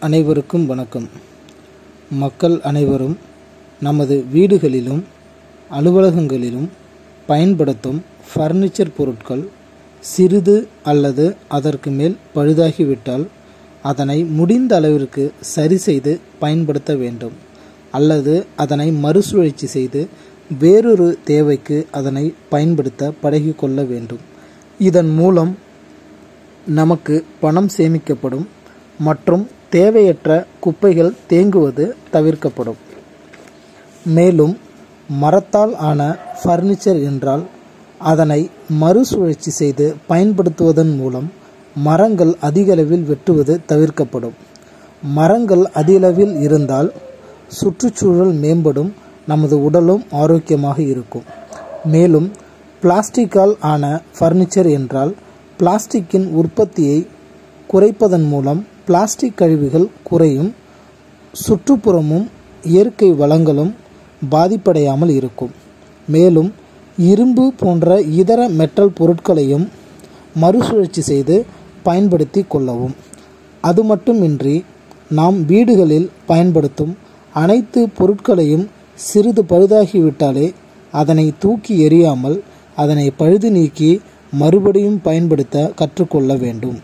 அனைவருக்கும் வணக்கம். மக்கள் அனைவரும் நமது வீடுகளிலும் அலுவலகங்களிலும் பயன்படுத்தும் ஃபர்னிச்சர் பொருட்கள் சிறிது அல்லது அதற்கு மேல் பழுதாகிவிட்டால் அதனை முடிந்த அளவிற்கு சரி செய்து பயன்படுத்த வேண்டும், அல்லது அதனை மறுசுழற்சி செய்து வேறொரு தேவைக்கு அதனை பயன்படுத்த பழகிக்கொள்ள வேண்டும். இதன் மூலம் நமக்கு பணம் சேமிக்கப்படும் மற்றும் தேவையற்ற குப்பைகள் தேங்குவது தவிர்க்கப்படும். மேலும் மரத்தால் ஆன ஃபர்னிச்சர் என்றால் அதனை மறுசுழற்சி செய்து பயன்படுத்துவதன் மூலம் மரங்கள் அதிகளவில் வெட்டுவது தவிர்க்கப்படும். மரங்கள் அதிகளவில் இருந்தால் சுற்றுச்சூழல் மேம்படும், நமது உடலும் ஆரோக்கியமாக இருக்கும். மேலும் பிளாஸ்டிக்கால் ஆன ஃபர்னிச்சர் என்றால் பிளாஸ்டிக்கின் உற்பத்தியை குறைப்பதன் மூலம் பிளாஸ்டிக் கழிவுகள் குறையும், சுற்றுப்புறமும் இயற்கை வளங்களும் பாதிப்படையாமல் இருக்கும். மேலும் இரும்பு போன்ற இதர மெட்டல் பொருட்களையும் மறுசுழற்சி செய்து பயன்படுத்தி கொள்ளவும். அது மட்டுமின்றி நாம் வீடுகளில் பயன்படுத்தும் அனைத்து பொருட்களையும் சிறிது பழுதாகிவிட்டாலே அதனை தூக்கி எறியாமல் அதனை பழுது நீக்கி மறுபடியும் பயன்படுத்த கற்றுக்கொள்ள வேண்டும்.